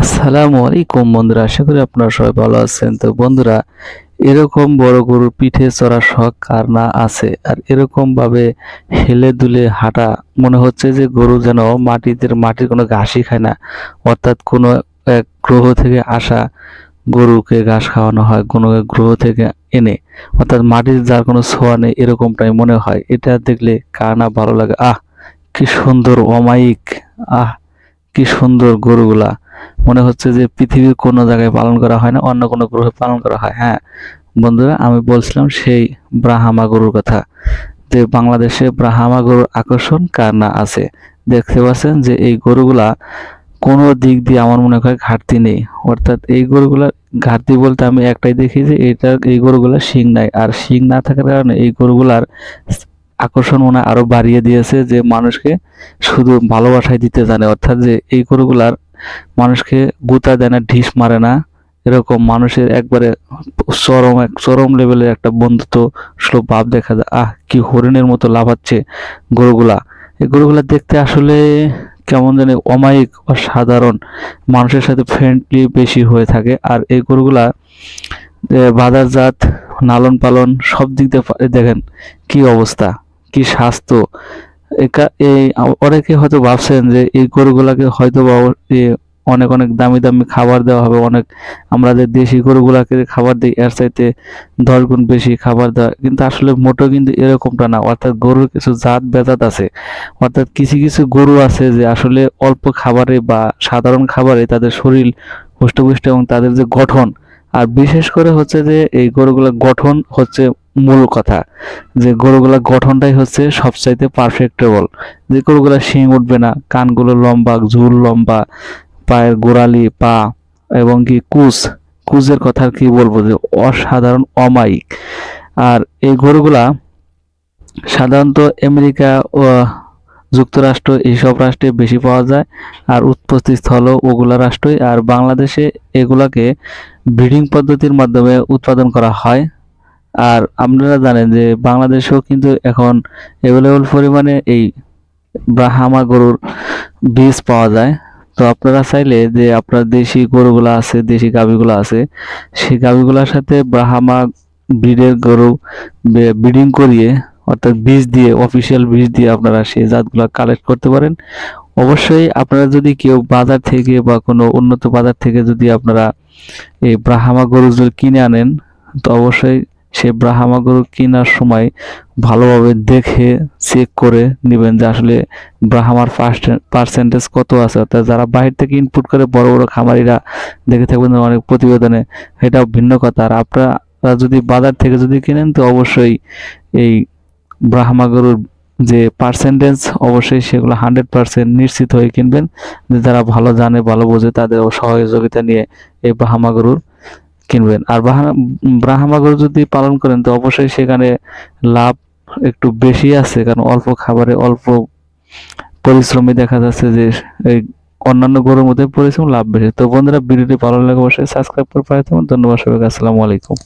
আসসালামু আলাইকুম বন্ধুরা, আশা করি আপনারা সবাই ভালো আছেন। তো বন্ধুরা, এরকম বড় গরুর পিঠে চড়ার শখ কার না আছে? আর এরকম ভাবে হেলে দুলে হাঁটা, মনে হচ্ছে যে গরু যেন মাটির কোনো ঘাসই খায় না, অর্থাৎ কোনো এক গ্রহ থেকে আসা গরুকে ঘাস খাওয়ানো হয় কোনো এক গ্রহ থেকে এনে, অর্থাৎ মাটির যার কোনো ছোঁয়া নেই এরকমটাই মনে হয়। এটা দেখলে কার না ভালো লাগে? কি সুন্দর অমায়িক! আহ কি সুন্দর গরুগুলা! মনে হচ্ছে যে পৃথিবীর কোনো জায়গায় পালন করা হয় না, অন্য কোনো গ্রহে পালন করা হয়। হ্যাঁ বন্ধুরা, আমি বলছিলাম সেই ব্রাহ্মা গরুর কথা, যে বাংলাদেশে ব্রাহ্মা গরুর আকর্ষণ কার না আছে। দেখতে পাচ্ছেন যে এই গরুগুলা কোনো দিক দিয়ে আমার মনে হয় ঘাটতি নেই। অর্থাৎ এই গরুগুলার ঘাটতি বলতে আমি একটাই দেখি যে এই গরুগুলার শিং নাই, আর শিং না থাকার কারণে এই গরুগুলার আকর্ষণ মনে হয় আরো বাড়িয়ে দিয়েছে, যে মানুষকে শুধু ভালোবাসায় দিতে জানে। অর্থাৎ যে এই গরুগুলার মানুষকে গুঁতা দেয় না, ঢিস মারে না, এরকম মানুষের একবারে চরম লেভেলের একটা বন্ধুত্ব সুলভ ভাব দেখা যায়। কি হরিণের মতো লাফাচ্ছে গরুগুলা! এই গরুগুলা দেখতে আসলে কেমন জানি অমায়িক, অসাধারণ, মানুষের সাথে ফ্রেন্ডলি বেশি হয়ে থাকে। আর এই গরুগুলা বাজারজাত, লালন পালন সব দিক দিয়ে দেখেন কি অবস্থা, কি স্বাস্থ্য! এই অনেকে হয়তো ভাবছেন যে এই গরুগুলাকে হয়তো বা অনেক অনেক দামি দামি খাবার দেওয়া হবে, অনেক আমরা যে দেশি গরুগুলাকে খাবার দিই এর চাইতে 10 গুণ বেশি খাবার দেওয়া, কিন্তু আসলে মোটেও কিন্তু এরকমটা না। অর্থাৎ গরুর কিছু জাত বেজাত আছে, অর্থাৎ কিছু কিছু গরু আছে যে আসলে অল্প খাবারে বা সাধারণ খাবারে তাদের শরীর হুষ্টপুষ্ট এবং তাদের যে গঠন, আর বিশেষ করে হচ্ছে যে এই গরুগুলোর গঠন হচ্ছে মূল কথা, যে গরুগুলোর গঠনটাই হচ্ছে সবচাইতে পারফেক্টেবল। যে গরুগুলোর শিং উঠবে না, কানগুলো লম্বা, ঝুল লম্বা, পায়ের গোড়ালি পা, এবং কি কুচের কথা আর কি বলবো, যে অসাধারণ অমায়িক। আর এই গরুগুলা সাধারণত আমেরিকা ও যুক্তরাষ্ট্র এইসব রাষ্ট্রে বেশি পাওয়া যায়, আর উৎপত্তি স্থলও ওগুলা রাষ্ট্রই। আর বাংলাদেশে এগুলাকে ব্রিডিং পদ্ধতির মাধ্যমে উৎপাদন করা হয়। আর আপনারা জানেন যে বাংলাদেশেও কিন্তু এখন অ্যাভেলেবল পরিমাণে এই ব্রাহ্মা গরুর বীজ পাওয়া যায়। তো আপনারা চাইলে যে আপনার দেশি গরুগুলা আছে, দেশি গাভীগুলো আছে, সেই গাভীগুলোর সাথে ব্রাহ্মা ব্রিডের গরু ব্রিডিং করিয়ে, অর্থাৎ বীজ দিয়ে, অফিসিয়াল বীজ দিয়ে আপনারা সেই জাতগুলো কালেক্ট করতে পারেন। অবশ্যই আপনারা যদি কেউ বাজার থেকে বা কোনো উন্নত বাজার থেকে যদি আপনারা এই ব্রাহ্মা গরু যদি কিনে আনেন, তো অবশ্যই সেই ব্রাহ্মা গরু কেনার সময় ভালোভাবে দেখে চেক করে নেবেন যে আসলে ব্রাহ্মার পার্সেন্টেজ কত আছে। অর্থাৎ যারা বাহির থেকে ইনপুট করে বড় বড় খামারিরা দেখে থাকবেন অনেক প্রতিবেদনে, এটা ভিন্ন কথা। আর আপনারা যদি বাজার থেকে যদি কিনেন, তো অবশ্যই এই ব্রাহ্মা গরুর যে পার্সেন্টেজ, অবশ্যই সেগুলো 100% নিশ্চিত হয়ে কিনবেন। যে যারা ভালো জানে, ভালো বোঝে, তাদের সহযোগিতা নিয়ে এই ব্রাহ্মা গরুর কিনবেন। আর ব্রাহ্মা গরু যদি পালন করেন, তো অবশ্যই সেখানে লাভ একটু বেশি আছে, কারণ অল্প খাবারে অল্প পরিশ্রমে দেখা যাচ্ছে যে এই অন্যান্য গরুর মধ্যে পরিশ্রম লাভ বেশি। তো বন্ধুরা, ভিডিওটি ভালো লাগে অবশ্যই সাবস্ক্রাইব করে পাঠাতে। ধন্যবাদ সবাইকে, আসসালামু আলাইকুম।